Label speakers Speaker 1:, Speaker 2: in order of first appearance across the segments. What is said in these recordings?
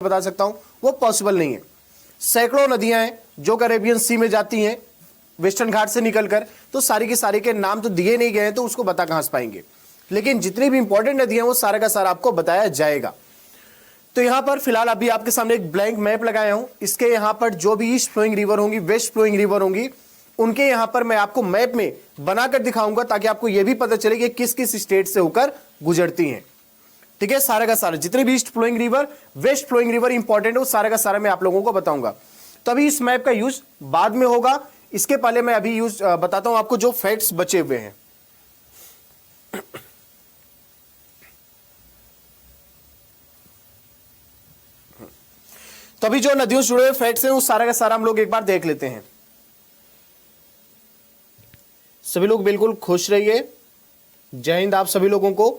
Speaker 1: बता सकता हूं, वो पॉसिबल नहीं है। सैकड़ों नदियां हैं जो कैरेबियन सी में जाती हैं वेस्टर्न घाट से निकलकर, तो सारी की सारी के नाम तो दिए नहीं गए हैं, तो उसको बता कहां से पाएंगे। लेकिन जितनी भी इंपॉर्टेंट नदियां वो सारा का सारा आपको बताया जाएगा। तो यहां पर फिलहाल अभी आपके सामने एक ब्लैंक मैप लगाया हूं। इसके यहां पर जो भी ईस्ट फ्लोइंग रिवर होंगी, वेस्ट फ्लोइंग रिवर होंगी, उनके यहां पर मैं आपको मैप में बनाकर दिखाऊंगा, ताकि आपको यह भी पता चले कि किस किस स्टेट से होकर गुजरती हैं। ठीक है, सारा का सारा जितने भी east flowing river, west flowing river important है, वो सारा का सारा मैं आप लोगों को बताऊंगा। तो अभी इस मैप का यूज बाद में होगा, इसके पहले मैं अभी यूज बताता हूं आपको जो फैक्ट्स बचे हुए हैं। तो अभी जो नदियों से जुड़े हुए फैक्ट्स हैं वो सारा का सारा हम लोग एक बार देख लेते हैं। सभी लोग बिल्कुल खुश रहिए। जय हिंद आप सभी लोगों को।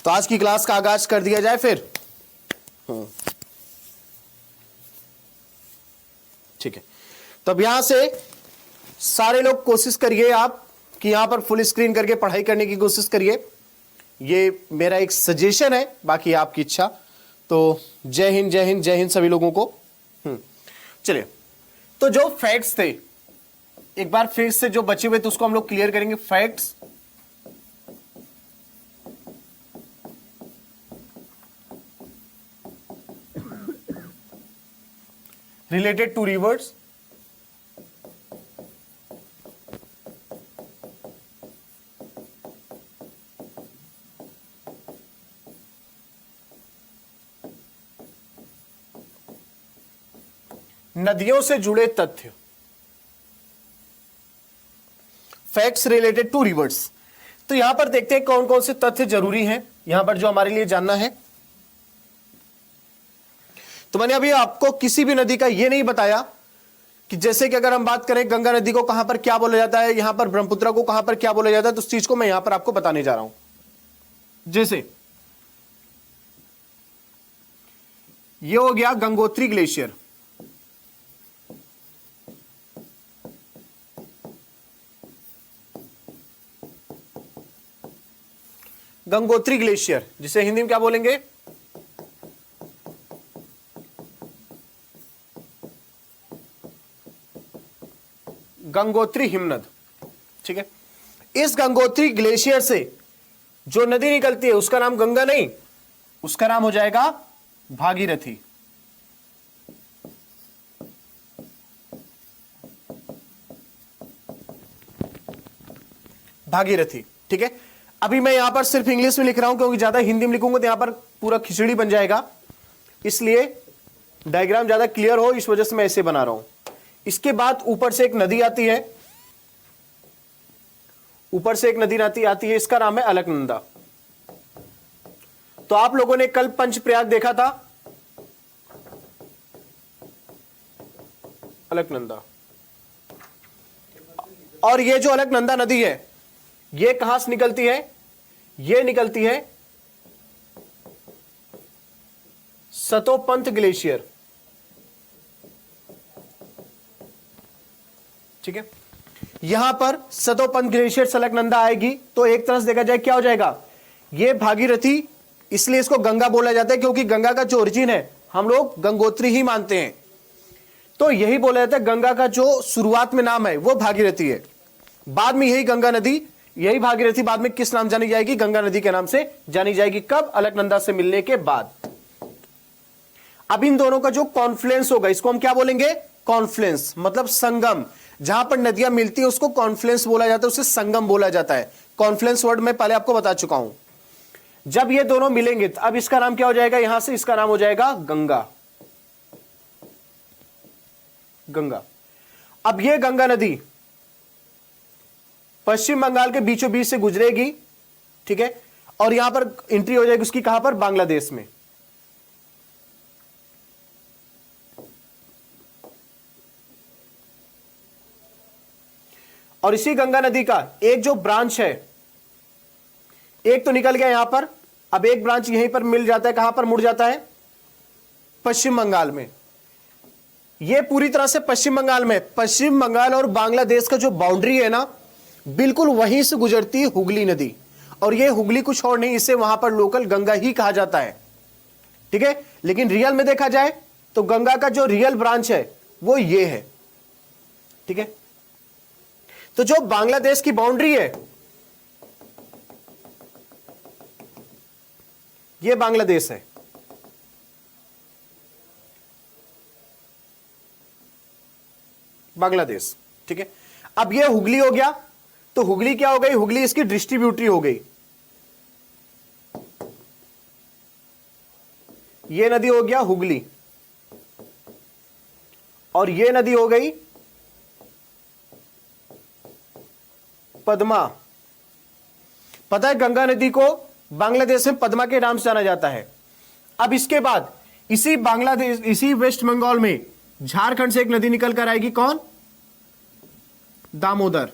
Speaker 1: तो आज की क्लास का आगाज कर दिया जाए फिर। ठीक है, तो अब यहां से सारे लोग कोशिश करिए आप कि यहां पर फुल स्क्रीन करके पढ़ाई करने की कोशिश करिए। ये मेरा एक सजेशन है, बाकी आपकी इच्छा। तो जय हिंद जय हिंद जय हिंद सभी लोगों को। चलिए, तो जो फैक्ट्स थे एक बार फिर से जो बचे हुए तो उसको हम लोग क्लियर करेंगे। फैक्ट्स रिलेटेड टू रिवर्स, नदियों से जुड़े तथ्य। Facts related to rivers. तो यहां पर देखते हैं कौन कौन से तथ्य जरूरी हैं यहां पर जो हमारे लिए जानना है। तो मैंने अभी आपको किसी भी नदी का यह नहीं बताया कि जैसे कि अगर हम बात करें गंगा नदी को कहां पर क्या बोला जाता है, यहां पर ब्रह्मपुत्र को कहां पर क्या बोला जाता है, तो उस चीज को मैं यहां पर आपको बताने जा रहा हूं। जैसे ये हो गया गंगोत्री ग्लेशियर, गंगोत्री ग्लेशियर जिसे हिंदी में क्या बोलेंगे, गंगोत्री हिमनद। ठीक है, इस गंगोत्री ग्लेशियर से जो नदी निकलती है उसका नाम गंगा नहीं, उसका नाम हो जाएगा भागीरथी। भागीरथी। ठीक है, अभी मैं यहां पर सिर्फ इंग्लिश में लिख रहा हूं क्योंकि ज्यादा हिंदी में लिखूंगा तो यहां पर पूरा खिचड़ी बन जाएगा, इसलिए डायग्राम ज्यादा क्लियर हो इस वजह से मैं ऐसे बना रहा हूं। इसके बाद ऊपर से एक नदी आती है, ऊपर से एक नदी आती है, इसका नाम है अलकनंदा। तो आप लोगों ने कल पंचप्रयाग देखा था, अलकनंदा। और ये जो अलकनंदा नदी है ये कहां से निकलती है, ये निकलती है सतोपंथ ग्लेशियर। ठीक है, यहां पर सतोपंथ ग्लेशियर से अलकनंदा आएगी, तो एक तरह से देखा जाए क्या हो जाएगा, ये भागीरथी। इसलिए इसको गंगा बोला जाता है क्योंकि गंगा का जो ओरिजिन है हम लोग गंगोत्री ही मानते हैं, तो यही बोला जाता है गंगा का जो शुरुआत में नाम है वो भागीरथी है। बाद में यही गंगा नदी, यही भागीरथी बाद में किस नाम जानी जाएगी, गंगा नदी के नाम से जानी जाएगी। कब, अलकनंदा से मिलने के बाद। अब इन दोनों का जो कॉन्फ्लुएंस होगा इसको हम क्या बोलेंगे, कॉन्फ्लुएंस, मतलब संगम। जहां पर नदियां मिलती है उसको कॉन्फ्लुएंस बोला जाता है, उसे संगम बोला जाता है। कॉन्फ्लुएंस वर्ड मैं पहले आपको बता चुका हूं। जब ये दोनों मिलेंगे तो अब इसका नाम क्या हो जाएगा, यहां से इसका नाम हो जाएगा गंगा। गंगा। अब ये गंगा नदी पश्चिम बंगाल के बीचों बीच से गुजरेगी। ठीक है, और यहां पर एंट्री हो जाएगी उसकी कहां पर, बांग्लादेश में। और इसी गंगा नदी का एक जो ब्रांच है, एक तो निकल गया यहां पर, अब एक ब्रांच यहीं पर मिल जाता है, कहां पर मुड़ जाता है, पश्चिम बंगाल में। ये पूरी तरह से पश्चिम बंगाल में, पश्चिम बंगाल और बांग्लादेश का जो बाउंड्री है ना, बिल्कुल वहीं से गुजरती है हुगली नदी। और ये हुगली कुछ और नहीं, इसे वहां पर लोकल गंगा ही कहा जाता है, ठीक है। लेकिन रियल में देखा जाए तो गंगा का जो रियल ब्रांच है वो ये है, ठीक है। तो जो बांग्लादेश की बाउंड्री है, ये बांग्लादेश है, बांग्लादेश, ठीक है। अब ये हुगली हो गया, तो हुगली क्या हो गई, हुगली इसकी डिस्ट्रीब्यूटरी हो गई। ये नदी हो गया हुगली, और ये नदी हो गई पद्मा। पता है गंगा नदी को बांग्लादेश में पद्मा के नाम से जाना जाता है। अब इसके बाद इसी बांग्लादेश, इसी वेस्ट बंगाल में झारखंड से एक नदी निकल कर आएगी, कौन, दामोदर।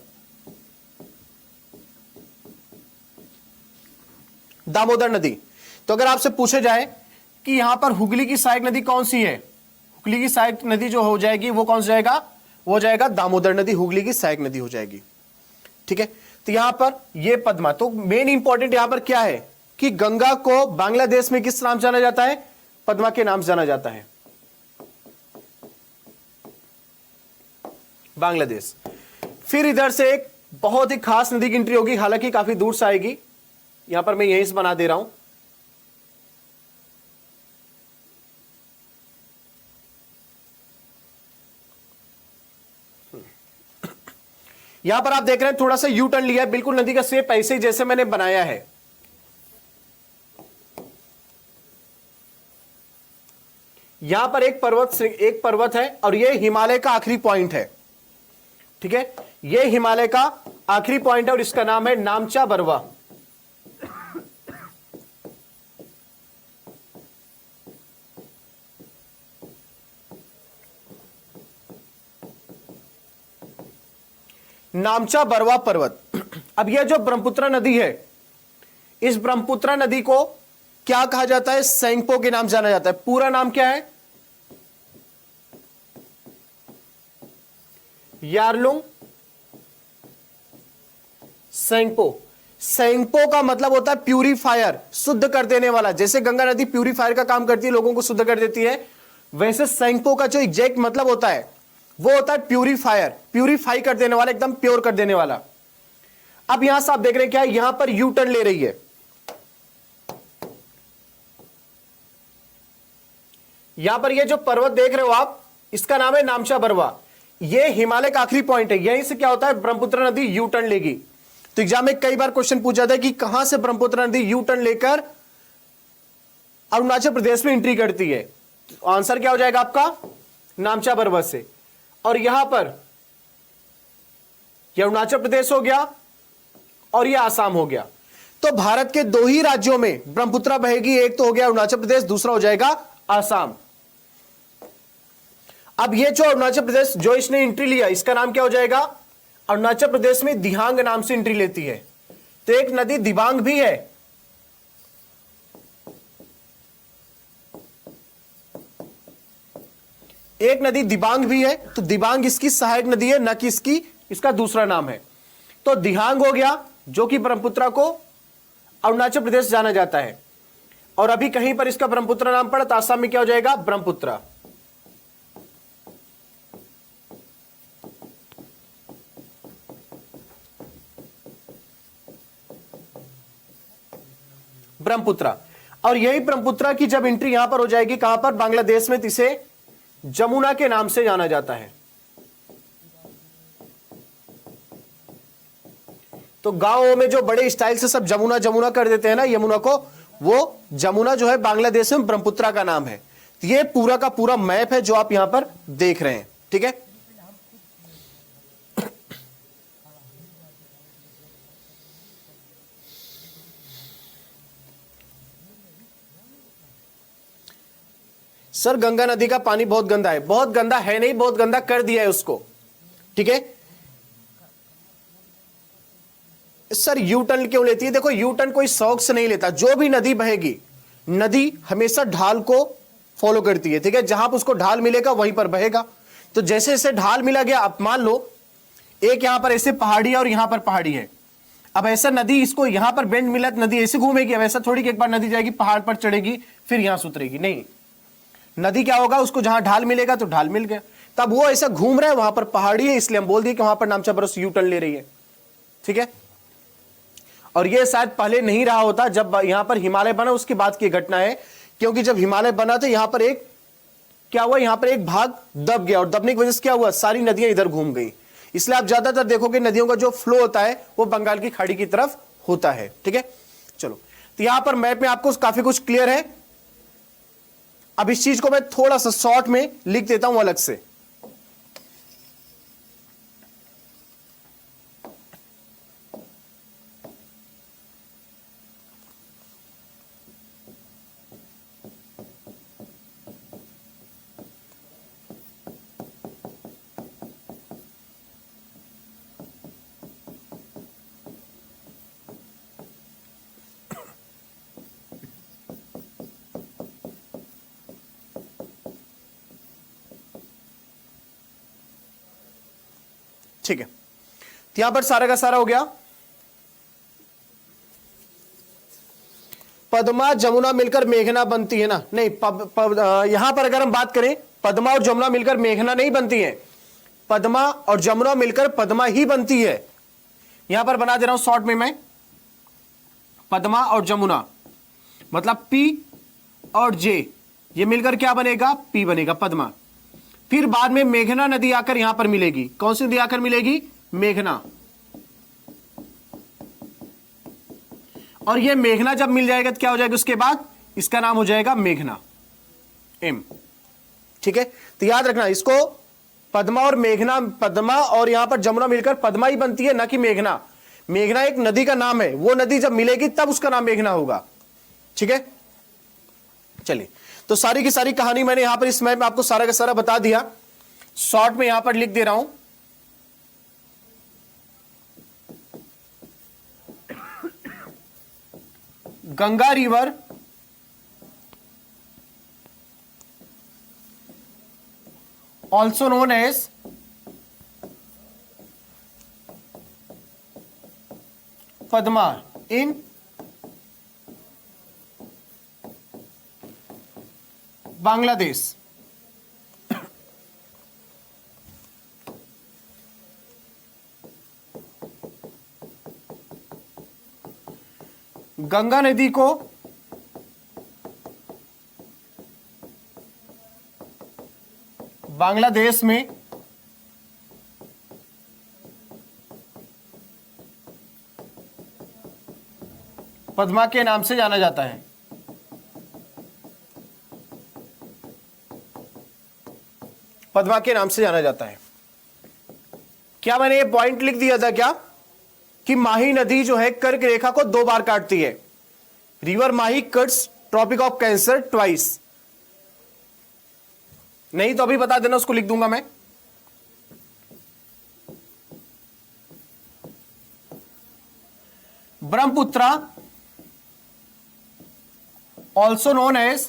Speaker 1: दामोदर नदी। तो अगर आपसे पूछा जाए कि यहां पर हुगली की सहायक नदी कौन सी है, हुगली की सहायक नदी जो हो जाएगी वो कौन सा जाएगा, वो हो जाएगा दामोदर नदी, हुगली की सहायक नदी हो जाएगी, ठीक है। तो यहां पर ये पद्मा, तो मेन इंपॉर्टेंट यहां पर क्या है कि गंगा को बांग्लादेश में किस नाम जाना जाता है, पद्मा के नाम जाना जाता है, बांग्लादेश। फिर इधर से एक बहुत ही खास नदी की एंट्री होगी, हालांकि काफी दूर से आएगी, यहां पर मैं यहीं से बना दे रहा हूं। यहां पर आप देख रहे हैं थोड़ा सा यू टर्न लिया है, बिल्कुल नदी का शेप ऐसे ही जैसे मैंने बनाया है। यहां पर एक पर्वत है और यह हिमालय का आखिरी पॉइंट है, ठीक है। यह हिमालय का आखिरी पॉइंट है और इसका नाम है नामचा बरवा। नामचा बरवा पर्वत। अब यह जो ब्रह्मपुत्र नदी है, इस ब्रह्मपुत्र नदी को क्या कहा जाता है, सेंगपो के नाम जाना जाता है। पूरा नाम क्या है, यारलुंग सेंगपो। सेंगपो का मतलब होता है प्यूरीफायर, शुद्ध कर देने वाला। जैसे गंगा नदी प्यूरीफायर का काम करती है, लोगों को शुद्ध कर देती है, वैसे सेंगपो का जो एग्जैक्ट मतलब होता है वो होता है प्यूरीफायर, प्यूरीफाई कर देने वाला, एकदम प्योर कर देने वाला। अब यहां से आप देख रहे हैं क्या है, यहां पर यू टर्न ले रही है। यहां पर ये जो पर्वत देख रहे हो आप, इसका नाम है नामचा बरवा। ये हिमालय का आखिरी पॉइंट है, यहीं से क्या होता है, ब्रह्मपुत्र नदी यू टर्न लेगी। तो एग्जाम में कई बार क्वेश्चन पूछा था कि कहां से ब्रह्मपुत्र नदी यू टर्न लेकर अरुणाचल प्रदेश में एंट्री करती है। तो आंसर क्या हो जाएगा आपका, नामचा बरवा से। और यहां पर यह अरुणाचल प्रदेश हो गया और यह आसाम हो गया। तो भारत के दो ही राज्यों में ब्रह्मपुत्र बहेगी, एक तो हो गया अरुणाचल प्रदेश, दूसरा हो जाएगा आसाम। अब ये जो अरुणाचल प्रदेश जो इसने एंट्री लिया, इसका नाम क्या हो जाएगा, अरुणाचल प्रदेश में दिहांग नाम से एंट्री लेती है। तो एक नदी दिबांग भी है, एक नदी दिबांग भी है। तो दिबांग इसकी सहायक नदी है, न कि इसका दूसरा नाम है। तो दिहांग हो गया जो कि ब्रह्मपुत्र को अरुणाचल प्रदेश जाना जाता है। और अभी कहीं पर इसका ब्रह्मपुत्र नाम पड़ा तो आसाम में क्या हो जाएगा, ब्रह्मपुत्र। ब्रह्मपुत्र। और यही ब्रह्मपुत्र की जब एंट्री यहां पर हो जाएगी, कहां पर, बांग्लादेश में, इसे जमुना के नाम से जाना जाता है। तो गांवों में जो बड़े स्टाइल से सब जमुना जमुना कर देते हैं ना यमुना को, वो जमुना जो है बांग्लादेश में ब्रह्मपुत्र का नाम है। तो ये पूरा का पूरा मैप है जो आप यहां पर देख रहे हैं, ठीक है। सर गंगा नदी का पानी बहुत गंदा है, बहुत गंदा है नहीं, बहुत गंदा कर दिया है उसको, ठीक है। सर यू टर्न क्यों लेती है, देखो यू टर्न कोई शौक से नहीं लेता। जो भी नदी बहेगी, नदी हमेशा ढाल को फॉलो करती है, ठीक है। जहां पर उसको ढाल मिलेगा वहीं पर बहेगा। तो जैसे जैसे ढाल मिला गया, अब मान लो एक यहां पर ऐसे पहाड़ी है और यहां पर पहाड़ी है, अब ऐसा नदी इसको यहां पर बेंड मिला तो नदी ऐसे घूमेगी। अब ऐसा थोड़ी कि एक बार नदी जाएगी पहाड़ पर चढ़ेगी फिर यहां से उतरेगी, नहीं, नदी क्या होगा, उसको जहां ढाल मिलेगा तो ढाल मिल गया, तब वो ऐसा घूम रहा है, वहां पर पहाड़ी है इसलिए हम बोल दिए कि वहां पर नामचा बरस यू टर्न ले रही है। ठीक है, और ये शायद पहले नहीं रहा होता, जब यहां पर हिमालय बना उसके बाद की घटना है, क्योंकि जब हिमालय बना तो यहां पर एक क्या हुआ, यहां पर एक भाग दब गया और दबने की वजह से क्या हुआ, सारी नदियां इधर घूम गई। इसलिए आप ज्यादातर देखोगे नदियों का जो फ्लो होता है वो बंगाल की खाड़ी की तरफ होता है। ठीक है, चलो, तो यहां पर मैप में आपको काफी कुछ क्लियर है। अब इस चीज को मैं थोड़ा सा शॉर्ट में लिख देता हूं अलग से। ठीक है, तो यहां पर सारा का सारा हो गया। पद्मा जमुना मिलकर मेघना बनती है ना, नहीं, यहां पर अगर हम बात करें पद्मा और जमुना मिलकर मेघना नहीं बनती है, पद्मा और जमुना मिलकर पद्मा ही बनती है। यहां पर बना दे रहा हूं शॉर्ट में मैं, पद्मा और जमुना मतलब पी और जे, ये मिलकर क्या बनेगा, पी बनेगा, पद्मा। फिर बाद में मेघना नदी आकर यहां पर मिलेगी, कौन सी नदी आकर मिलेगी, मेघना। और ये मेघना जब मिल जाएगा तो क्या हो जाएगा, उसके बाद इसका नाम हो जाएगा मेघना, एम। ठीक है, तो याद रखना इसको, पद्मा और मेघना, पद्मा और यहां पर जमुना मिलकर पद्मा ही बनती है, ना कि मेघना। मेघना एक नदी का नाम है, वो नदी जब मिलेगी तब उसका नाम मेघना होगा। ठीक है, चलिए, तो सारी की सारी कहानी मैंने यहां पर इस मैप में आपको सारा का सारा बता दिया। शॉर्ट में यहां पर लिख दे रहा हूं, Ganga river also known as Padma in Bangladesh. Ganga नदी को बांग्लादेश में पद्मा के नाम से जाना जाता है। पद्मा के नाम से जाना जाता है। क्या मैंने ये पॉइंट लिख दिया था क्या कि माही नदी जो है कर्क रेखा को 2 बार काटती है। River Mahi cuts tropic of cancer twice. नहीं तो अभी बता देना, उसको लिख दूंगा मैं। Brahmaputra also known as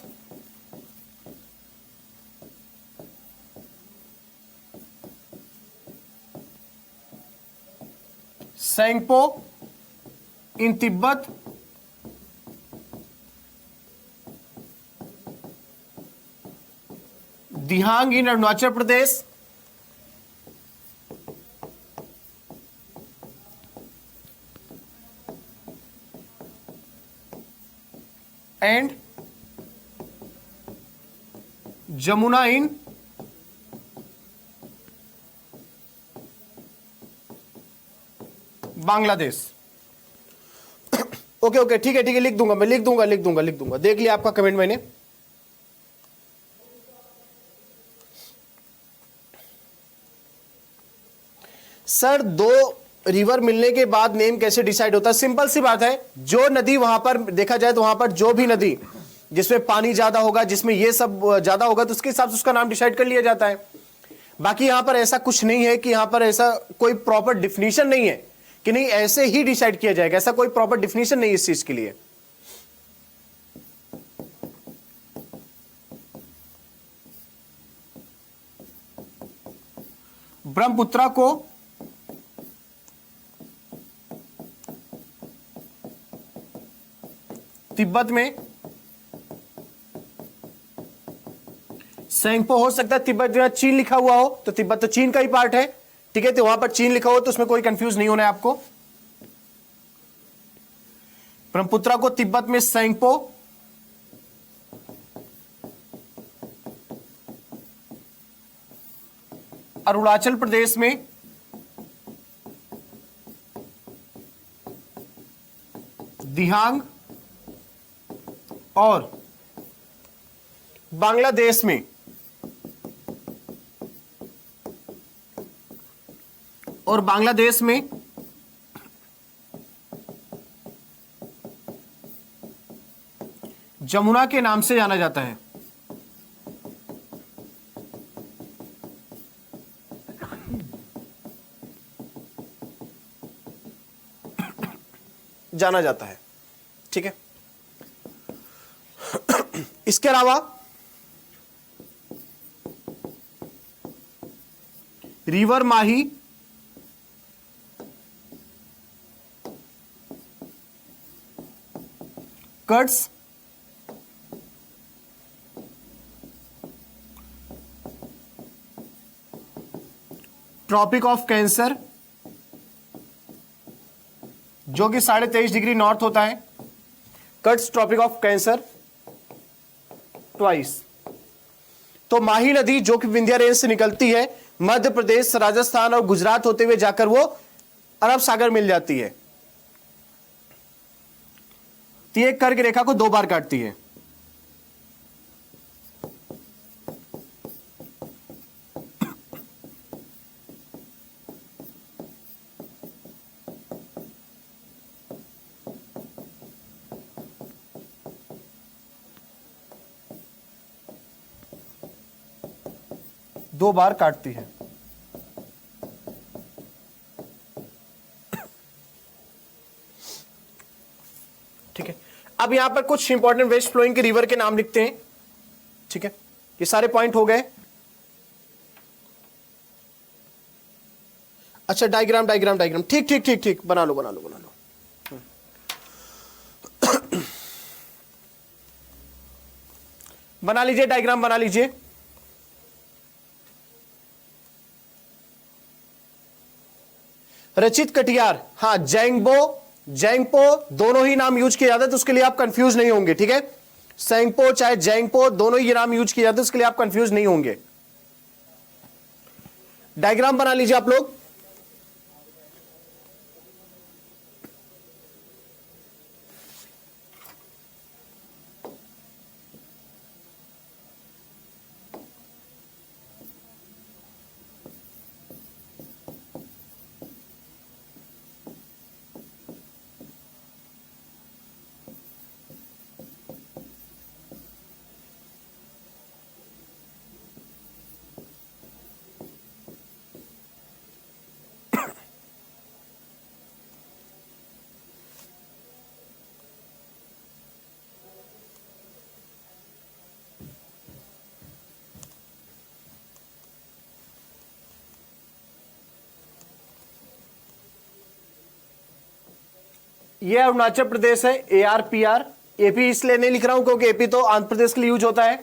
Speaker 1: Tsangpo in Tibet, Dihang in Arunachal Pradesh, and Jamuna in Bangladesh. Okay okay, ठीक है, लिख दूंगा मैं, लिख दूंगा। देख लिया आपका कमेंट मैंने। सर 2 रिवर मिलने के बाद नेम कैसे डिसाइड होता है? सिंपल सी बात है, जो नदी वहां पर देखा जाए तो वहां पर जो भी नदी जिसमें पानी ज्यादा होगा, जिसमें ये सब ज्यादा होगा, तो उसके हिसाब से उसका नाम डिसाइड कर लिया जाता है। बाकी यहां पर ऐसा कुछ नहीं है कि यहां पर ऐसा कोई प्रॉपर डिफिनीशन नहीं है कि नहीं ऐसे ही डिसाइड किया जाएगा, ऐसा कोई प्रॉपर डिफिनीशन नहीं है इस चीज के लिए। ब्रह्मपुत्रा को तिब्बत में सेंगपो हो सकता है, तिब्बत में चीन लिखा हुआ हो तो तिब्बत तो चीन का ही पार्ट है, ठीक है, तो वहां पर चीन लिखा हो तो उसमें कोई कंफ्यूज नहीं होना है आपको। ब्रह्मपुत्रा को तिब्बत में सेंगपो, अरुणाचल प्रदेश में दिहांग और बांग्लादेश में जमुना के नाम से जाना जाता है। जाना जाता है, ठीक है। इसके अलावा river Mahi, cuts, tropic of cancer जो कि 23.5 डिग्री नॉर्थ होता है, cuts tropic of cancer twice. तो माही नदी जो कि विंध्या रेंज से निकलती है, मध्य प्रदेश, राजस्थान और गुजरात होते हुए जाकर वो अरब सागर मिल जाती है। तो एक कर्क रेखा को 2 बार काटती है। दो बार काटती है। ठीक है, अब यहां पर कुछ इंपॉर्टेंट वेस्ट फ्लोइंग के रिवर के नाम लिखते हैं। ठीक है, ये सारे पॉइंट हो गए। अच्छा, डायग्राम डायग्राम डायग्राम, ठीक ठीक ठीक ठीक, बना लो बना लो बना लो। बना लीजिए, डायग्राम बना लीजिए। रचित कटियार, हाँ, जैंगबो जैंगपो दोनों ही नाम यूज किए जाते हैं, तो उसके लिए आप कंफ्यूज नहीं होंगे। ठीक है, सेंगपो चाहे जैंगपो दोनों ही नाम यूज किए जाते हैं, उसके लिए आप कंफ्यूज नहीं होंगे। डायग्राम बना लीजिए आप लोग। ये अरुणाचल प्रदेश है, ARPR। एपी इसलिए नहीं लिख रहा हूं क्योंकि एपी तो आंध्र प्रदेश के लिए यूज होता है।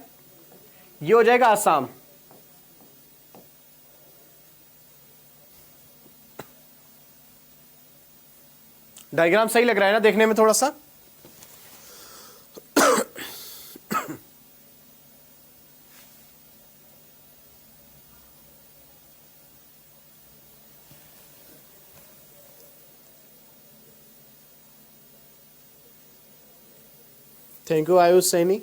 Speaker 1: ये हो जाएगा असम। डायग्राम सही लग रहा है ना देखने में थोड़ा सा? Thank you Ayush Saini.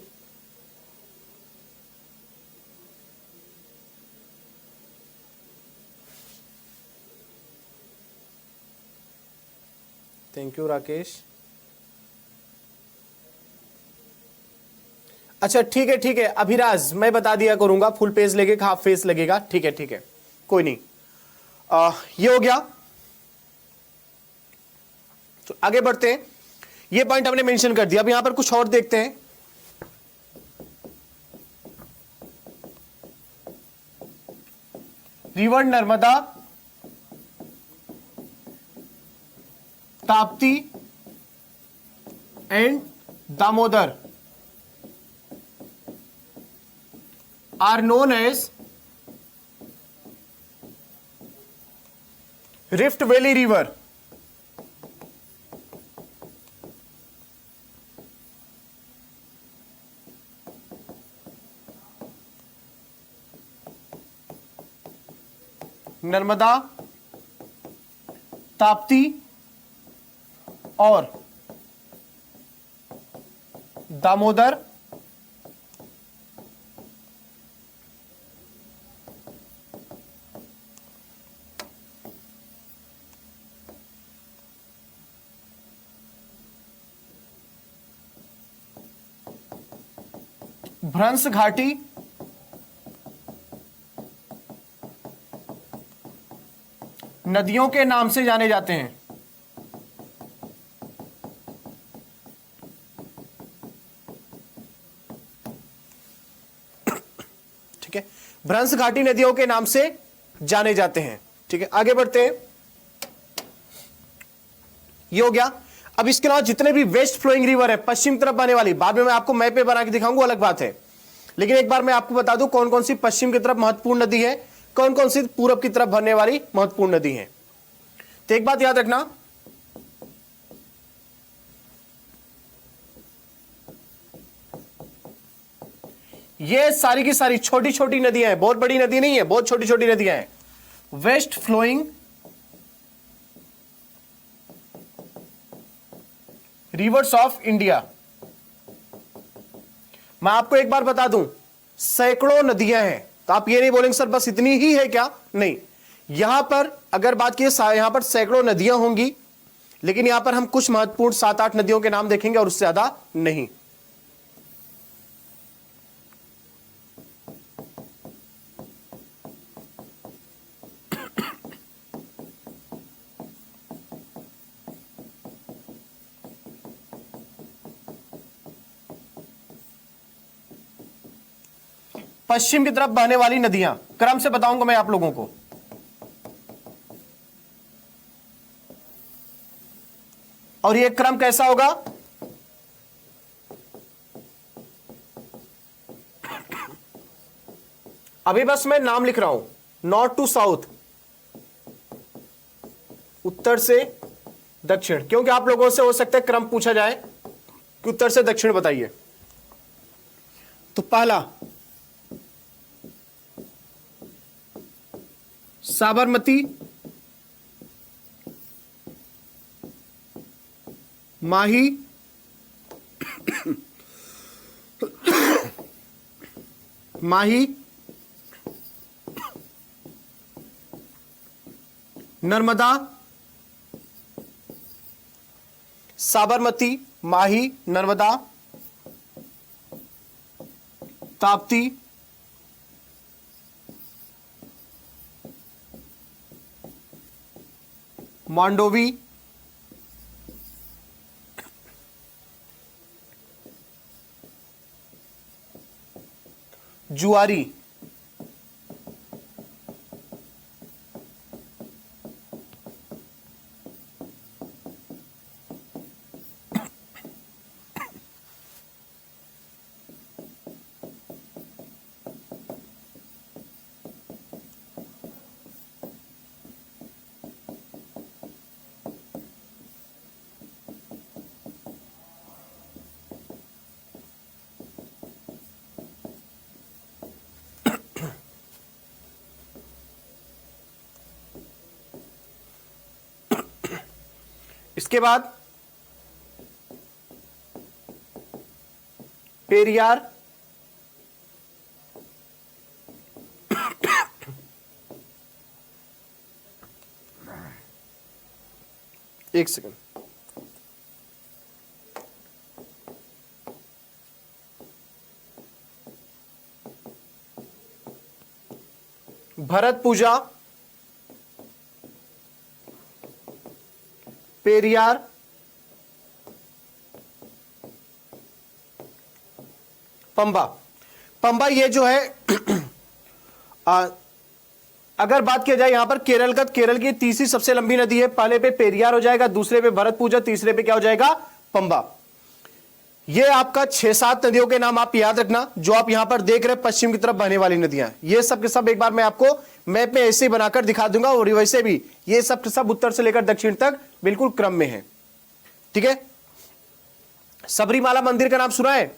Speaker 1: Thank you Rakesh. अच्छा ठीक है ठीक है अभिराज, मैं बता दिया करूंगा फुल पेज लगेगा हाफ पेज लगेगा। ठीक है कोई नहीं। ये हो गया, तो आगे बढ़ते हैं। ये पॉइंट हमने मेंशन कर दिया। अब यहां पर कुछ और देखते हैं। River Narmada Tapti and Damodar are known as rift valley river. Narmada, Tapti और दामोदर भ्रंश घाटी नदियों के नाम से जाने जाते हैं। ठीक है, भ्रंश घाटी नदियों के नाम से जाने जाते हैं। ठीक है, आगे बढ़ते हैं। ये हो गया। अब इसके अलावा जितने भी वेस्ट फ्लोइंग रिवर है, पश्चिम तरफ बहने वाली, बाद में मैं आपको मैप पे बना के दिखाऊंगा, अलग बात है, लेकिन एक बार मैं आपको बता दूं कौन कौन सी पश्चिम की तरफ महत्वपूर्ण नदी है, कौन कौन सी पूरब की तरफ बहने वाली महत्वपूर्ण नदी है। तो एक बात याद रखना, ये सारी की सारी छोटी छोटी नदियां हैं, बहुत बड़ी नदी नहीं है, बहुत छोटी छोटी नदियां हैं। West flowing rivers of India. मैं आपको एक बार बता दूं, सैकड़ों नदियां हैं, तो आप ये नहीं बोलेंगे सर बस इतनी ही है क्या, नहीं। यहां पर अगर बात की, यहां पर सैकड़ों नदियां होंगी, लेकिन यहां पर हम कुछ महत्वपूर्ण 7-8 नदियों के नाम देखेंगे और उससे ज्यादा नहीं। पश्चिम की तरफ बहने वाली नदियां, क्रम से बताऊंगा मैं आप लोगों को। और ये क्रम कैसा होगा, अभी बस मैं नाम लिख रहा हूं, नॉर्थ टू साउथ, उत्तर से दक्षिण, क्योंकि आप लोगों से हो सकता है क्रम पूछा जाए कि उत्तर से दक्षिण बताइए। तो पहला साबरमती, माही, माही, नर्मदा, साबरमती, माही, नर्मदा, ताप्ती, मांडोवी, जुआरी। इसके बाद पेरियार, एक सेकंड, भरत पूजा, पेरियार, पंबा। पंबा ये जो है अगर बात किया जाए यहां पर केरल का, केरल की तीसरी सबसे लंबी नदी है। पहले पे पेरियार हो जाएगा, दूसरे पे भरतपुजा, तीसरे पे क्या हो जाएगा, पंबा। ये आपका 6-7 नदियों के नाम आप याद रखना जो आप यहां पर देख रहे हैं पश्चिम की तरफ बहने वाली नदियां। ये सब के सब एक बार मैं आपको मैप में ऐसे ही बनाकर दिखा दूंगा, और वैसे भी ये सब के सब उत्तर से लेकर दक्षिण तक बिल्कुल क्रम में है। ठीक है। सबरीमाला मंदिर का नाम सुना है,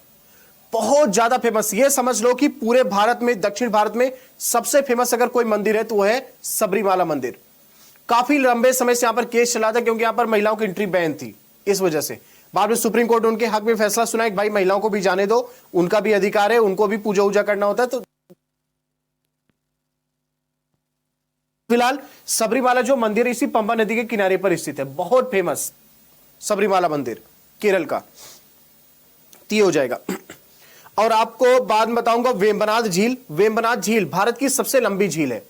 Speaker 1: बहुत ज्यादा फेमस। ये समझ लो कि पूरे भारत में, दक्षिण भारत में सबसे फेमस अगर कोई मंदिर है तो वो है सबरीमाला मंदिर। काफी लंबे समय से यहां पर केस चला था क्योंकि यहां पर महिलाओं की एंट्री बैन थी, इस वजह से। बाद में सुप्रीम कोर्ट उनके हक में फैसला सुनाया कि भाई महिलाओं को भी जाने दो, उनका भी अधिकार है, उनको भी पूजा वूजा करना होता है। तो फिलहाल सबरीमाला जो मंदिर है इसी पंबा नदी के किनारे पर स्थित है, बहुत फेमस सबरीमाला मंदिर केरल का। ती हो जाएगा। और आपको बाद में बताऊंगा वेम्बनाड झील। वेम्बनाड झील भारत की सबसे लंबी झील है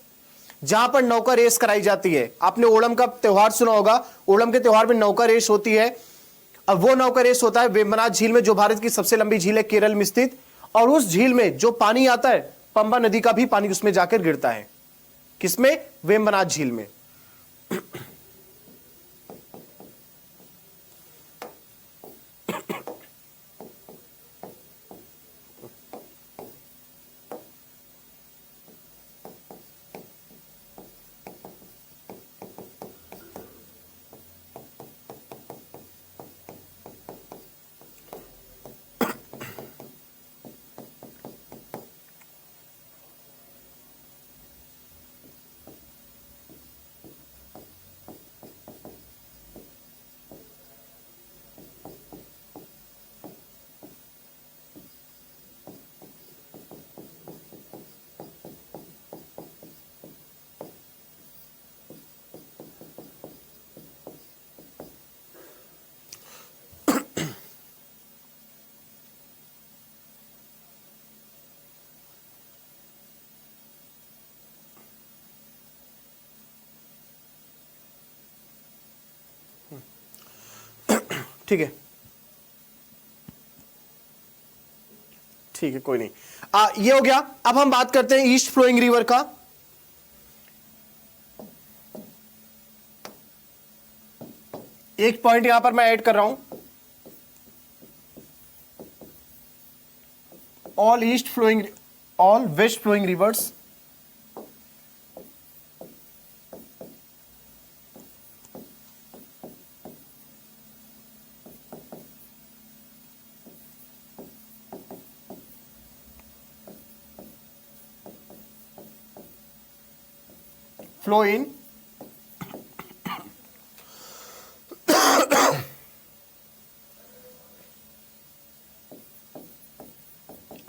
Speaker 1: जहां पर नौका रेस कराई जाती है। आपने ओणम का त्योहार सुना होगा, ओणम के त्योहार में नौका रेस होती है। अब वो नौका रेस होता है वेम्बनाड झील में, जो भारत की सबसे लंबी झील है केरल में स्थित। और उस झील में जो पानी आता है, पंबा नदी का भी पानी उसमें जाकर गिरता है। किसमें, वेम्बनाड झील में। ठीक है, ठीक है, कोई नहीं। ये हो गया। अब हम बात करते हैं ईस्ट फ्लोइंग रिवर का। एक पॉइंट यहां पर मैं ऐड कर रहा हूं, all east flowing, all west flowing rivers flow in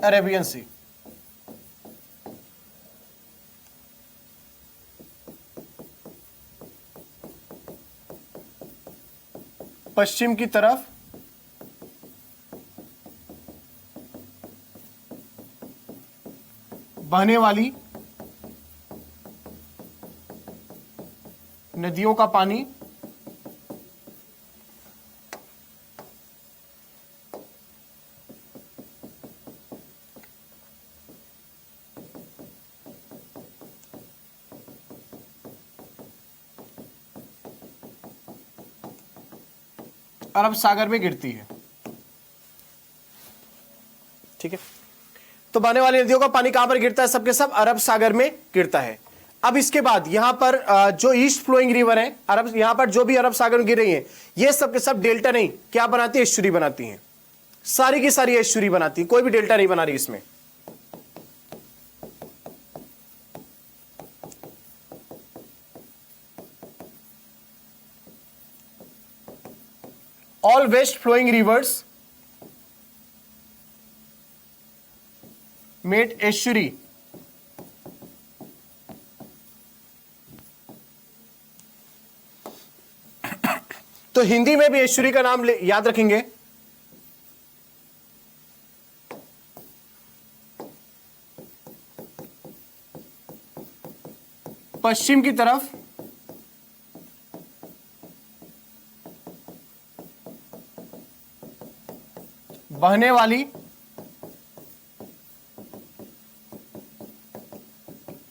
Speaker 1: Arabian Sea. पश्चिम की तरफ बहने वाली नदियों का पानी अरब सागर में गिरती है। ठीक है, तो बहने वाली नदियों का पानी कहां पर गिरता है, सबके सब अरब सागर में गिरता है। अब इसके बाद यहां पर जो ईस्ट फ्लोइंग रिवर है, अरब, यहां पर जो भी अरब सागर में गिर रही है, ये सब के सब डेल्टा नहीं, क्या बनाती है, एस्चुरी बनाती हैं। सारी की सारी एस्चुरी बनाती है, कोई भी डेल्टा नहीं बना रही इसमें। All west flowing rivers made estuary तो हिंदी में भी एस्चुरी का नाम याद रखेंगे, पश्चिम की तरफ बहने वाली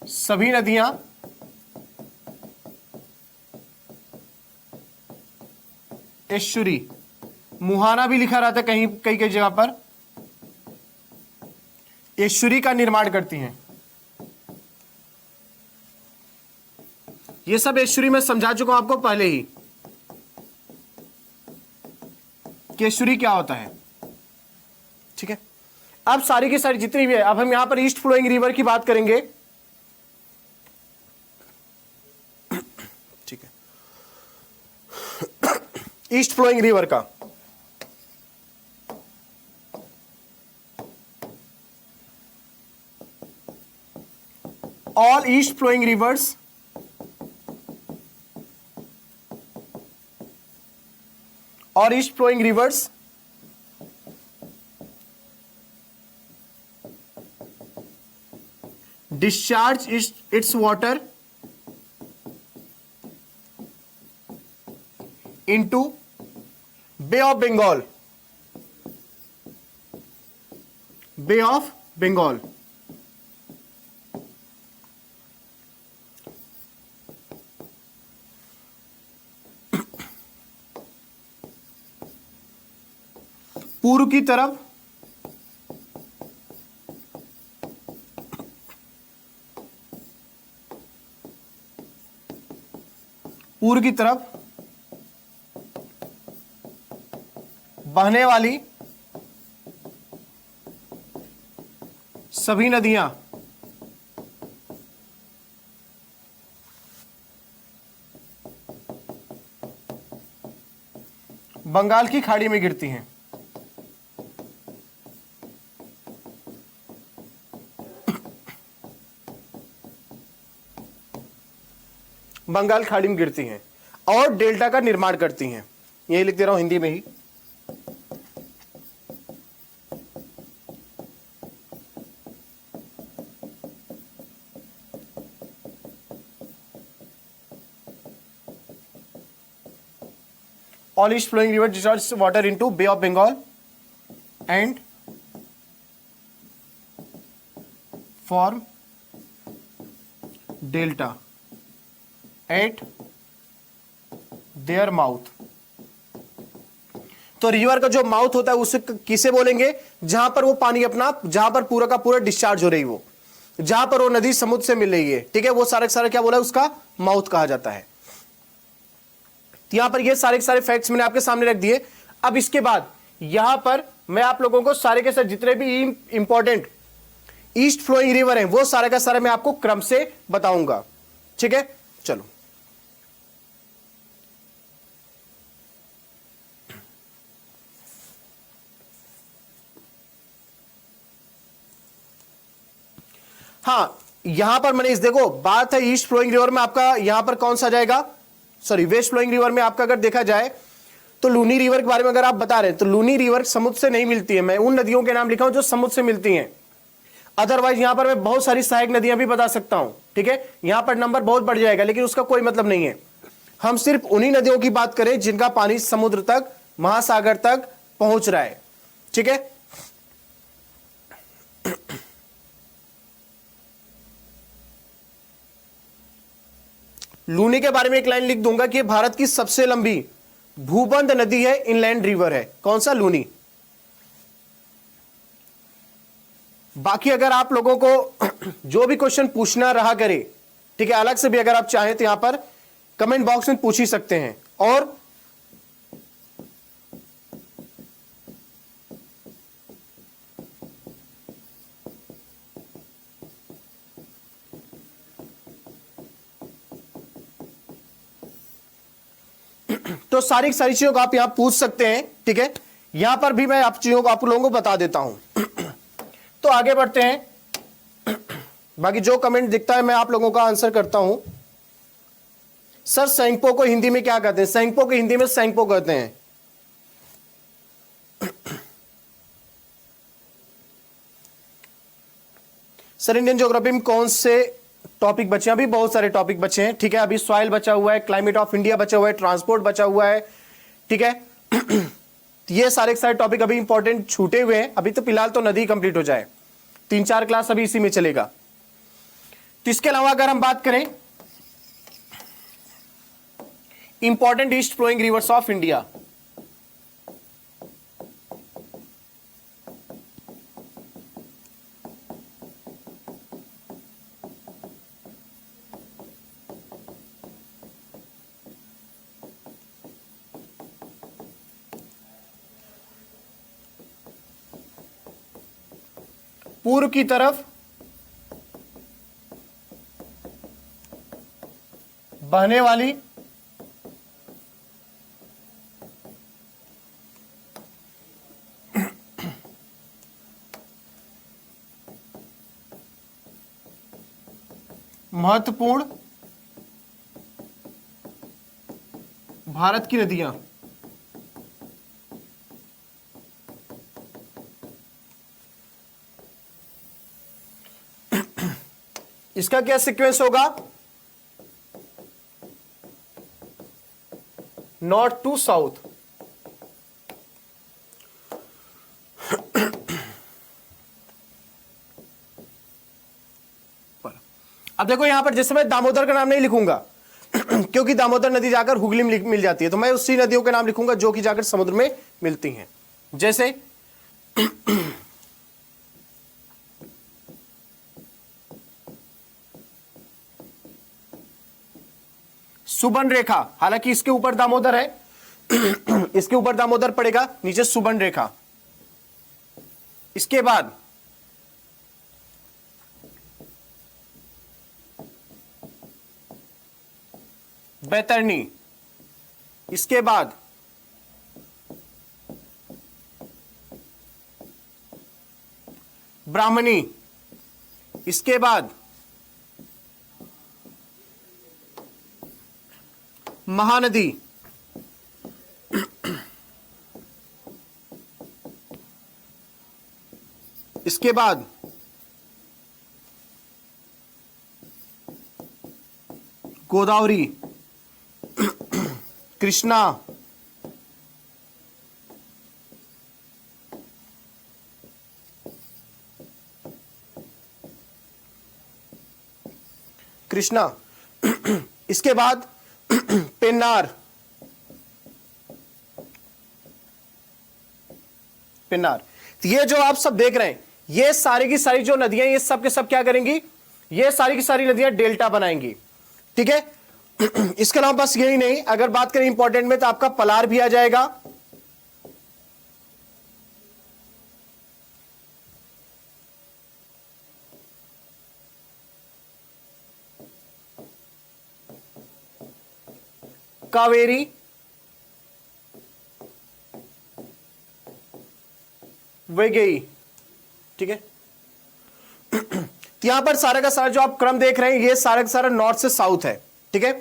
Speaker 1: सभी नदियां एश्चुरी, मुहाना भी लिखा रहता है कहीं कई कई जगह पर, एश्चुरी का निर्माण करती हैं। ये सब एश्चुरी मैं समझा चुका हूं आपको पहले ही कि एश्चुरी क्या होता है। ठीक है, अब सारी की सारी जितनी भी है, अब हम यहां पर ईस्ट फ्लोइंग रिवर की बात करेंगे। ठीक है, ईस्ट फ्लोइंग रिवर का all east flowing rivers or east flowing rivers discharge its water into Bay of Bengal, Bay of Bengal। पूर्व की तरफ बहने वाली सभी नदियां बंगाल की खाड़ी में गिरती हैं। बंगाल खाड़ी में गिरती हैं और डेल्टा का निर्माण करती हैं। यही लिख दे रहा हूं हिंदी में ही। All east flowing river discharges water into Bay of Bengal and form delta at their mouth। तो रिवर का जो माउथ होता है उसे किसे बोलेंगे? जहां पर वो पानी अपना, जहां पर पूरा का पूरा डिस्चार्ज हो रही वो, जहां पर वो नदी समुद्र से मिल रही है। ठीक है, वो सारे सारे क्या बोला, उसका माउथ कहा जाता है। यहां पर ये सारे सारे फैक्ट्स मैंने आपके सामने रख दिए। अब इसके बाद यहां पर मैं आप लोगों को सारे के सारे जितने भी इंपॉर्टेंट ईस्ट फ्लोइंग रिवर हैं वो सारे का सारे मैं आपको क्रम से बताऊंगा। ठीक है, चलो हाँ, यहां पर मैंने इस देखो बात है ईस्ट फ्लोइंग रिवर में आपका यहां पर कौन सा जाएगा, सॉरी वेस्ट फ्लोइंग रिवर में आपका अगर देखा जाए तो लूनी रिवर के बारे में अगर आप बता रहे हैं तो लूनी रिवर समुद्र से नहीं मिलती है। मैं उन नदियों के नाम लिखा हूं जो समुद्र से मिलती हैं। अदरवाइज यहां पर मैं बहुत सारी सहायक नदियां भी बता सकता हूं। ठीक है, यहां पर नंबर बहुत बढ़ जाएगा लेकिन उसका कोई मतलब नहीं है। हम सिर्फ उन्हीं नदियों की बात करें जिनका पानी समुद्र तक, महासागर तक पहुंच रहा है। ठीक है, लूनी के बारे में एक लाइन लिख दूंगा कि भारत की सबसे लंबी भूबंध नदी है, इनलैंड रिवर है। कौन सा? लूनी। बाकी अगर आप लोगों को जो भी क्वेश्चन पूछना रहा करे, ठीक है, अलग से भी अगर आप चाहें तो यहां पर कमेंट बॉक्स में पूछ ही सकते हैं। और तो सारी चीजों को आप यहां पूछ सकते हैं। ठीक है, यहां पर भी मैं आप चीजों को आप लोगों को बता देता हूं। तो आगे बढ़ते हैं। बाकी जो कमेंट दिखता है मैं आप लोगों का आंसर करता हूं। सर सेंगपो को हिंदी में क्या कहते हैं? सेंगपो को हिंदी में सेंगपो कहते हैं। सर इंडियन ज्योग्राफी में कौन से टॉपिक बचे हैं? अभी बहुत सारे टॉपिक बचे हैं। ठीक है, अभी सॉइल बचा हुआ है, क्लाइमेट ऑफ इंडिया बचा हुआ है, ट्रांसपोर्ट बचा हुआ है। ठीक है, ये सारे टॉपिक अभी इंपॉर्टेंट छूटे हुए हैं। अभी तो फिलहाल तो नदी कंप्लीट हो जाए, 3-4 क्लास अभी इसी में चलेगा। तो इसके अलावा अगर हम बात करें important east flowing rivers of India, पूर्व की तरफ बहने वाली महत्वपूर्ण भारत की नदियां। इसका क्या सीक्वेंस होगा? North to south. अब देखो यहां पर जैसे मैं दामोदर का नाम नहीं लिखूंगा क्योंकि दामोदर नदी जाकर हुगली में मिल जाती है, तो मैं उसी नदियों के नाम लिखूंगा जो कि जाकर समुद्र में मिलती हैं। जैसे सुबर्णरेखा, हालांकि इसके ऊपर दामोदर है इसके ऊपर दामोदर पड़ेगा, नीचे सुबर्णरेखा। इसके बाद बैतरणी, इसके बाद ब्राह्मणी, इसके बाद महानदी, इसके बाद गोदावरी, कृष्णा, कृष्णा, इसके बाद पेन्नार, पेन्नार। तो ये जो आप सब देख रहे हैं, ये सारी की सारी जो नदियां, ये सब के सब क्या करेंगी? ये सारी की सारी नदियां डेल्टा बनाएंगी। ठीक है, इसके अलावा बस यही नहीं, अगर बात करें इंपॉर्टेंट में, तो आपका पलार भी आ जाएगा, कावेरी, वैगई। ठीक है, यहां पर सारा का सारा जो आप क्रम देख रहे हैं, ये सारा का सारा नॉर्थ से साउथ है। ठीक है,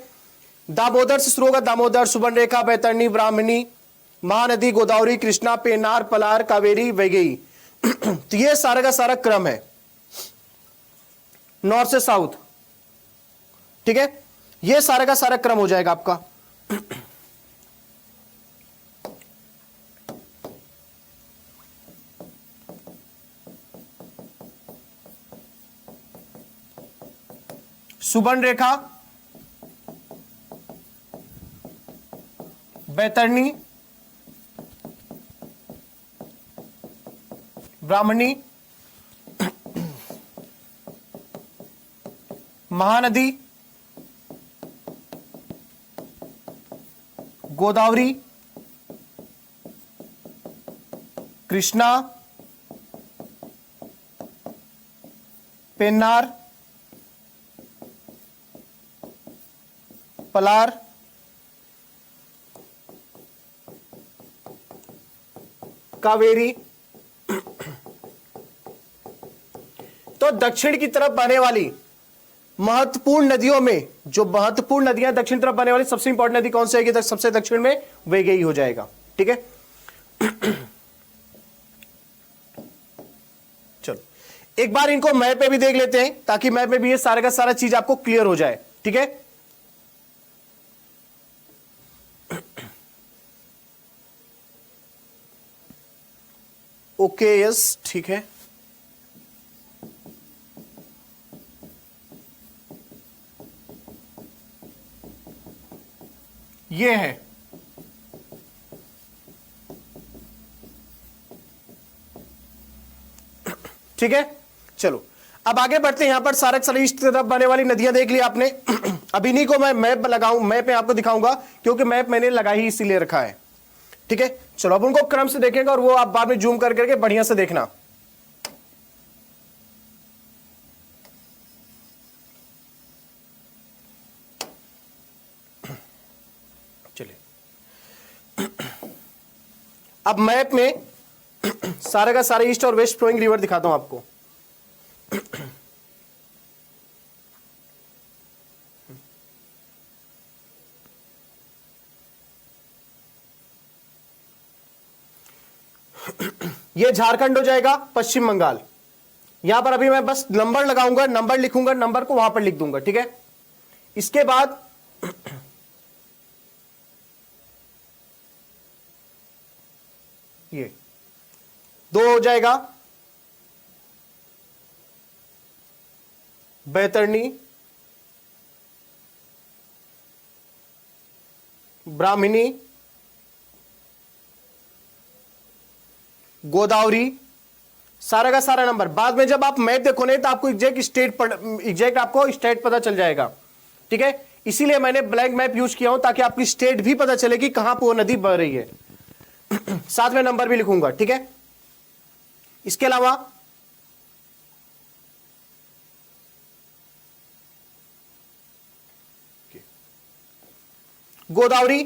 Speaker 1: दामोदर से शुरू होगा, दामोदर, सुबर्णरेखा, बैतरणी, ब्राह्मणी, महानदी, गोदावरी, कृष्णा, पेन्नार, पलार, कावेरी, वैगई। तो ये सारा का सारा क्रम है नॉर्थ से साउथ। ठीक है, ये सारा का सारा क्रम हो जाएगा आपका। सुबर्णरेखा, बैतरणी, ब्राह्मणी, महानदी, गोदावरी, कृष्णा, पेन्नार, पलार, कावेरी। तो दक्षिण की तरफ बहने वाली महत्वपूर्ण नदियों में, जो महत्वपूर्ण नदियां दक्षिण तरफ बहने वाली सबसे इंपॉर्टेंट नदी कौन सी आएगी? सबसे दक्षिण में वैगई हो जाएगा। ठीक है, चलो एक बार इनको मैप पे भी देख लेते हैं, ताकि मैप में भी ये सारा का सारा चीज आपको क्लियर हो जाए। ठीक है, ओके, यस, ठीक है। ये है, ठीक है। चलो अब आगे बढ़ते हैं। यहां पर सारा सारी इस तरफ बहने वाली नदियां देख ली आपने। अब इन्हीं को मैं मैप लगाऊं, मैप में आपको दिखाऊंगा, क्योंकि मैप मैंने लगा ही इसीलिए रखा है। ठीक है, चलो अब उनको क्रम से देखेंगे और वो आप बाद में जूम कर करके बढ़िया से देखना। चलिए अब मैप में सारे का सारे ईस्ट और वेस्ट फ्लोइंग रिवर दिखाता हूं आपको। ये झारखंड हो जाएगा, पश्चिम बंगाल। यहां पर अभी मैं बस नंबर लगाऊंगा, नंबर लिखूंगा, नंबर को वहां पर लिख दूंगा, ठीक है। इसके बाद ये 2 हो जाएगा बैतरणी, ब्राह्मणी, गोदावरी, सारा का सारा नंबर। बाद में जब आप मैप देखो नहीं तो आपको एग्जैक्ट आपको स्टेट पता चल जाएगा, ठीक है। इसीलिए मैंने ब्लैंक मैप यूज किया हूं ताकि आपकी स्टेट भी पता चले कि कहां पर वो नदी बह रही है। साथ में नंबर भी लिखूंगा, ठीक है। इसके अलावा गोदावरी,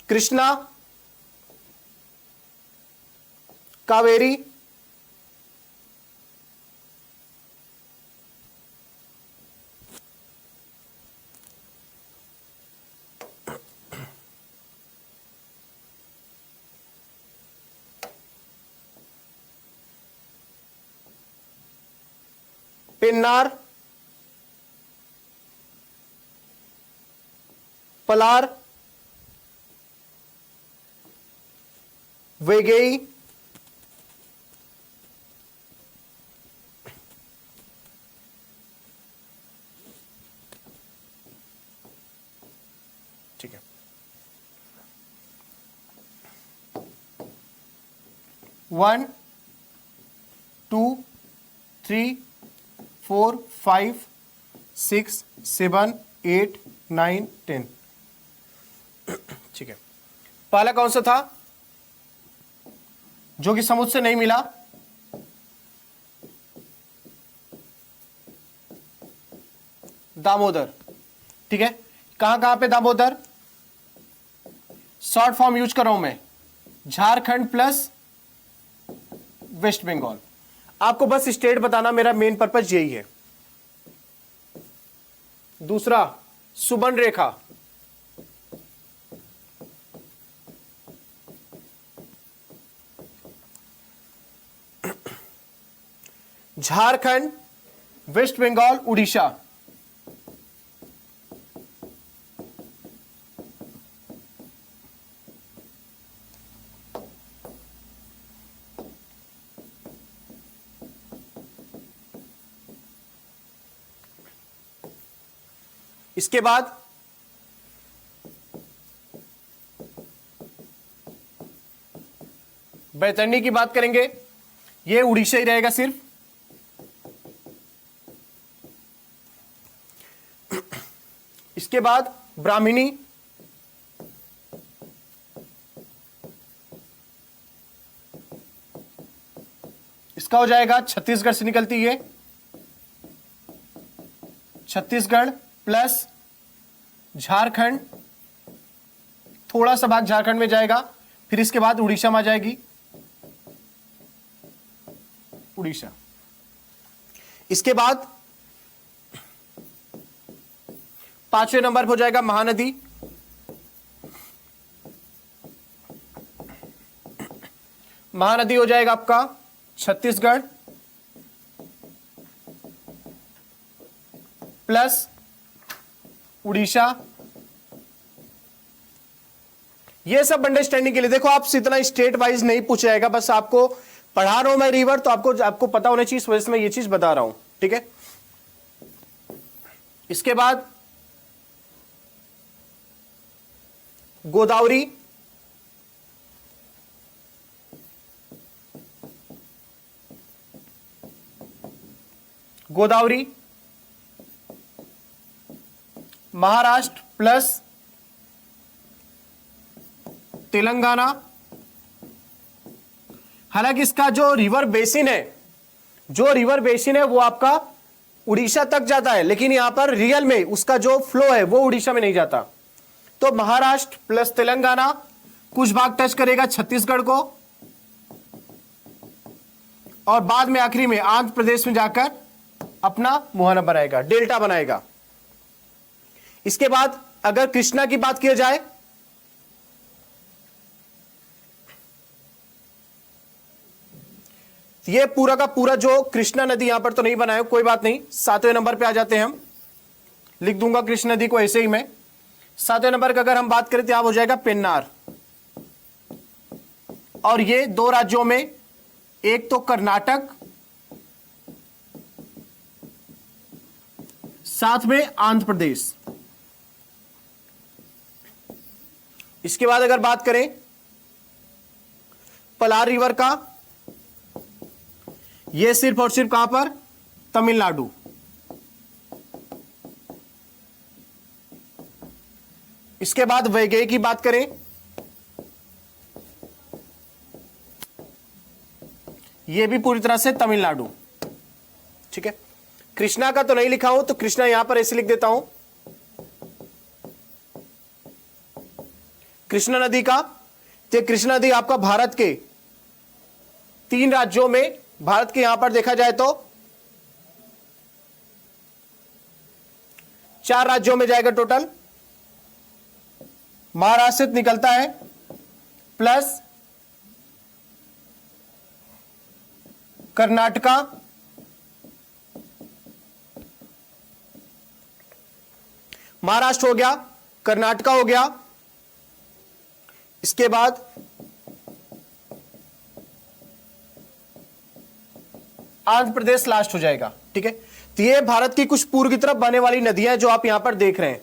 Speaker 1: कृष्णा, कावेरी, पेन्नार, पलार, वेगेई, ठीक है। 1 2 3 4 5 6 7 8 9 10, ठीक है। पहला कौन सा था जो कि समुद्र से नहीं मिला? दामोदर, ठीक है। कहां कहां पे दामोदर? शॉर्ट फॉर्म यूज कर रहा हूं मैं, झारखंड प्लस वेस्ट बंगाल। आपको बस स्टेट बताना मेरा मेन पर्पज यही है। दूसरा सुबर्ण रेखा, झारखंड, वेस्ट बंगाल, उड़ीसा। इसके बाद बैतरणी की बात करेंगे, यह उड़ीसा ही रहेगा सिर्फ। इसके बाद ब्राह्मणी, इसका हो जाएगा छत्तीसगढ़ से निकलती है, छत्तीसगढ़ प्लस झारखंड, थोड़ा सा भाग झारखंड में जाएगा, फिर इसके बाद उड़ीसा में आ जाएगी, उड़ीसा। इसके बाद 5वें नंबर पर हो जाएगा महानदी, महानदी हो जाएगा आपका छत्तीसगढ़ प्लस उड़ीसा। ये सब अंडरस्टैंडिंग के लिए देखो, आपसे इतना स्टेट वाइज नहीं पूछा जाएगा, बस आपको पढ़ा रहा हूं मैं रिवर, तो आपको पता होना चाहिए, इस वजह से मैं ये चीज बता रहा हूं, ठीक है। इसके बाद गोदावरी, गोदावरी महाराष्ट्र प्लस तेलंगाना, हालांकि इसका जो रिवर बेसिन है वो आपका उड़ीसा तक जाता है, लेकिन यहां पर रियल में उसका जो फ्लो है वो उड़ीसा में नहीं जाता। तो महाराष्ट्र प्लस तेलंगाना कुछ भाग टच करेगा छत्तीसगढ़ को, और बाद में आखिरी में आंध्र प्रदेश में जाकर अपना मुहाना बनाएगा, डेल्टा बनाएगा। इसके बाद अगर कृष्णा की बात किया जाए, ये पूरा का पूरा जो कृष्णा नदी यहां पर तो नहीं बनाया, कोई बात नहीं, 7वें नंबर पे आ जाते हैं हम, लिख दूंगा कृष्णा नदी को ऐसे ही मैं। 7वें नंबर का अगर हम बात करें तो यहां हो जाएगा पेन्नार, और ये दो राज्यों में, एक तो कर्नाटक, साथ में आंध्र प्रदेश। इसके बाद अगर बात करें पलार रिवर का, यह सिर्फ और सिर्फ कहां पर, तमिलनाडु। इसके बाद वैगई की बात करें, यह भी पूरी तरह से तमिलनाडु। ठीक है, कृष्णा का तो नहीं लिखा हूं, तो कृष्णा यहां पर ऐसे लिख देता हूं, कृष्णा नदी का। तो कृष्णा नदी आपका भारत के 3 राज्यों में, भारत के यहां पर देखा जाए तो 4 राज्यों में जाएगा टोटल। महाराष्ट्र से निकलता है, प्लस कर्नाटका, महाराष्ट्र हो गया, कर्नाटका हो गया, इसके बाद आंध्र प्रदेश लास्ट हो जाएगा। ठीक है, तो ये भारत की कुछ पूर्व की तरफ बहने वाली नदियां जो आप यहां पर देख रहे हैं।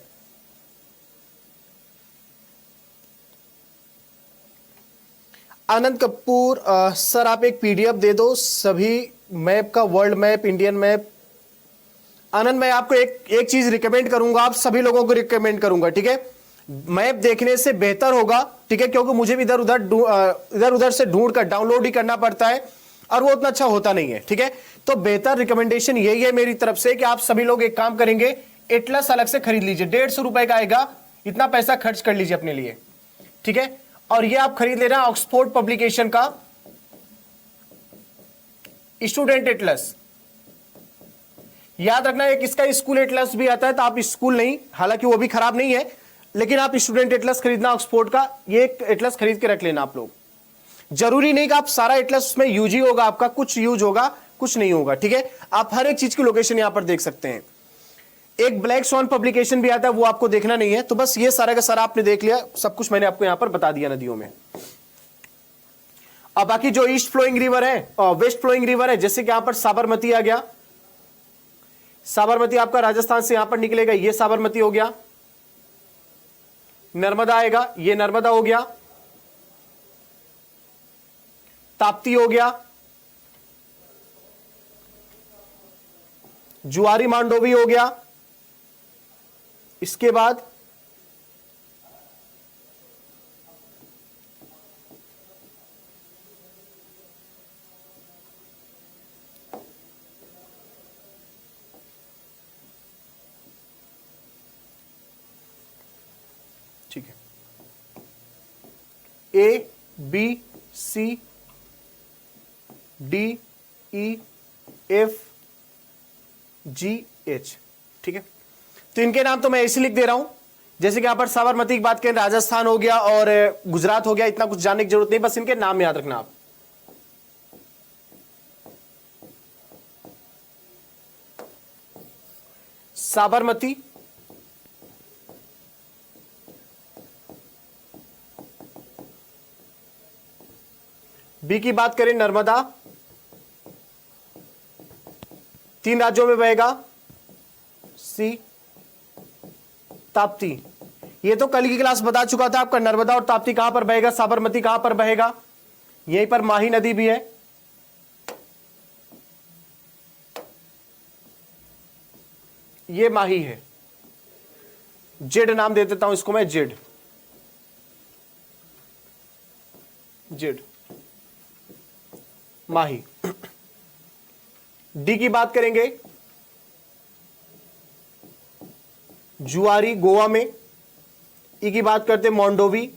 Speaker 1: आनंद कपूर सर आप एक पीडीएफ दे दो सभी मैप का, वर्ल्ड मैप, इंडियन मैप। आनंद मैं आपको एक चीज रिकमेंड करूंगा, आप सभी लोगों को रिकमेंड करूंगा, ठीक है, मैप देखने से बेहतर होगा, ठीक है, क्योंकि मुझे भी इधर उधर से ढूंढ कर डाउनलोड ही करना पड़ता है और वो उतना अच्छा होता नहीं है। ठीक है, तो बेहतर रिकमेंडेशन यही है मेरी तरफ से कि आप सभी लोग एक काम करेंगे, एटलस अलग से खरीद लीजिए, 150 रुपए का आएगा, इतना पैसा खर्च कर लीजिए अपने लिए। ठीक है, और ये आप खरीद लेना ऑक्सफोर्ड पब्लिकेशन का स्टूडेंट एटलस। याद रखना एक इसका स्कूल एटलस भी आता है, तो आप स्कूल नहीं, हालांकि वो भी खराब नहीं है, लेकिन आप स्टूडेंट एटलस खरीदना ऑक्सफोर्ड का, ये एक एटलस खरीद के रख लेना आप लोग। जरूरी नहीं कि आप सारा एटलस उसमें यूज ही होगा आपका, कुछ यूज होगा कुछ नहीं होगा। ठीक है, आप हर एक चीज की लोकेशन यहां पर देख सकते हैं। एक ब्लैक स्वॉन पब्लिकेशन भी आता है, वो आपको देखना नहीं है। तो बस ये सारा का सारा आपने देख लिया, सब कुछ मैंने आपको यहां पर बता दिया नदियों में। अब बाकी जो ईस्ट फ्लोइंग रिवर है और वेस्ट फ्लोइंग रिवर है, जैसे कि यहां पर साबरमती आ गया, साबरमती आपका राजस्थान से यहां पर निकलेगा, ये साबरमती हो गया। नर्मदा आएगा, ये नर्मदा हो गया। ताप्ती हो गया, जुआरी मांडोवी हो गया। इसके बाद ठीक है, A B C D E F G H. ठीक है, तो इनके नाम तो मैं ऐसे लिख दे रहा हूं, जैसे कि यहां पर साबरमती की बात करें, राजस्थान हो गया और गुजरात हो गया, इतना कुछ जानने की जरूरत नहीं, बस इनके नाम याद रखना आप। साबरमती, बी की बात करें नर्मदा, 3 राज्यों में बहेगा। सी ताप्ती, ये तो कल की क्लास बता चुका था आपका, नर्मदा और ताप्ती कहां पर बहेगा, साबरमती कहां पर बहेगा, यहीं पर माही नदी भी है। ये माही है, जेड नाम दे देता हूं इसको मैं, जेड, जेड। माही। डी की बात करेंगे जुआरी गोवा में। ई की बात करते मोंडोवी।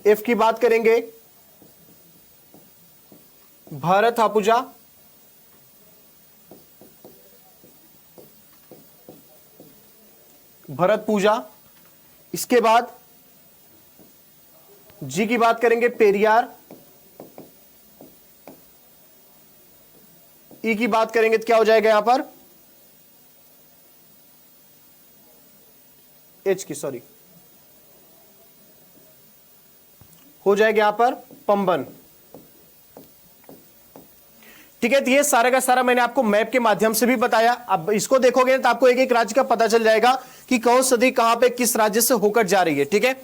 Speaker 1: एफ की बात करेंगे भारत हापुजा। भरत पूजा। इसके बाद जी की बात करेंगे पेरियार। ई की बात करेंगे तो क्या हो जाएगा यहां पर, एच की सॉरी हो जाएगा यहां पर पंबन। ठीक है, तो ये सारा का सारा मैंने आपको मैप के माध्यम से भी बताया। अब इसको देखोगे तो आपको एक एक राज्य का पता चल जाएगा कि कौन सी नदी कहां पे किस राज्य से होकर जा रही है। ठीक है,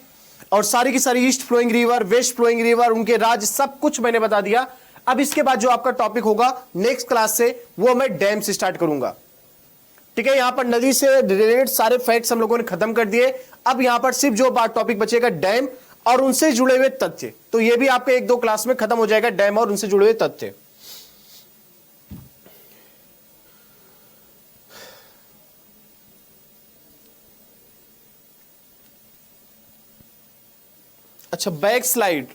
Speaker 1: और सारी की सारी east flowing river, west flowing river, उनके राज्य सब कुछ मैंने बता दिया। अब इसके बाद जो आपका टॉपिक होगा नेक्स्ट क्लास से, वो मैं डैम से स्टार्ट करूंगा। ठीक है, यहां पर नदी से रिलेटेड सारे फैक्ट्स हम लोगों ने खत्म कर दिए। अब यहां पर सिर्फ जो बात टॉपिक बचेगा डैम और उनसे जुड़े हुए तथ्य, तो ये भी आपके एक दो क्लास में खत्म हो जाएगा, डैम और उनसे जुड़े हुए तथ्य। अच्छा, बैक स्लाइड,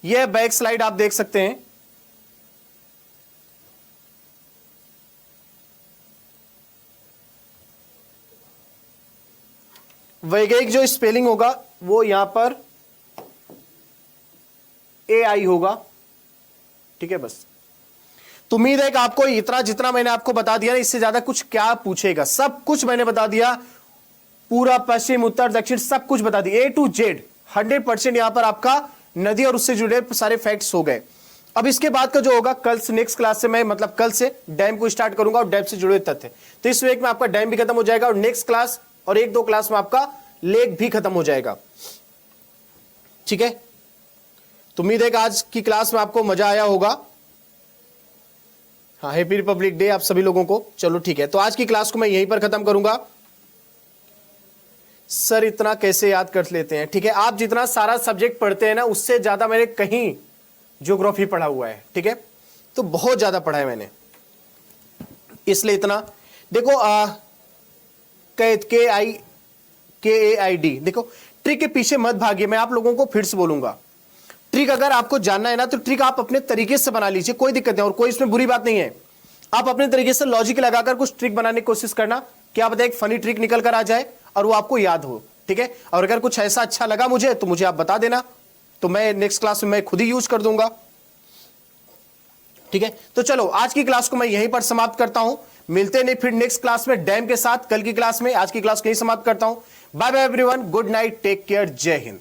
Speaker 1: यह बैक स्लाइड आप देख सकते हैं। वैज्ञानिक जो स्पेलिंग होगा वो यहां पर AI होगा। ठीक है, बस तो उम्मीद है कि आपको इतना जितना मैंने आपको बता दिया ना, इससे ज्यादा कुछ क्या पूछेगा, सब कुछ मैंने बता दिया, पूरा पश्चिम उत्तर दक्षिण सब कुछ बता दिया, A to Z 100% यहां पर आपका नदी और उससे जुड़े सारे फैक्ट्स हो गए। अब इसके बाद का जो होगा कल से, नेक्स्ट क्लास से मैं मतलब कल से डैम को स्टार्ट करूंगा और डैम से जुड़े तथ्य। तो इस वीक में आपका डैम भी खत्म हो जाएगा और नेक्स्ट क्लास और एक दो क्लास में आपका लेक भी खत्म हो जाएगा। ठीक है, तो उम्मीद है कि आज की क्लास में आपको मजा आया होगा। हाँ, हैप्पी रिपब्लिक डे आप सभी लोगों को। चलो ठीक है, तो आज की क्लास को मैं यहीं पर खत्म करूंगा। सर इतना कैसे याद कर लेते हैं? ठीक है, आप जितना सारा सब्जेक्ट पढ़ते हैं ना, उससे ज्यादा मैंने कहीं ज्योग्राफी पढ़ा हुआ है। ठीक है, तो बहुत ज्यादा पढ़ा है मैंने, इसलिए इतना देखो। KAID देखो, ट्रिक के पीछे मत भागिए, मैं आप लोगों को फिर से बोलूंगा। ट्रिक अगर आपको जानना है ना, तो ट्रिक आप अपने तरीके से बना लीजिए, कोई दिक्कत नहीं, और कोई इसमें बुरी बात नहीं है। आप अपने तरीके से लॉजिक लगाकर कुछ ट्रिक बनाने की कोशिश करना, क्या पता एक फनी ट्रिक निकल कर आ जाए और वो आपको याद हो। ठीक है, और अगर कुछ ऐसा अच्छा लगा मुझे तो मुझे आप बता देना, तो मैं नेक्स्ट क्लास में मैं खुद ही यूज कर दूंगा। ठीक है, तो चलो आज की क्लास को मैं यहीं पर समाप्त करता हूं। मिलते नहीं फिर नेक्स्ट क्लास में डैम के साथ कल की क्लास में। आज की क्लास को यहीं समाप्त करता हूं। Bye bye everyone, good night, take care, Jai Hind.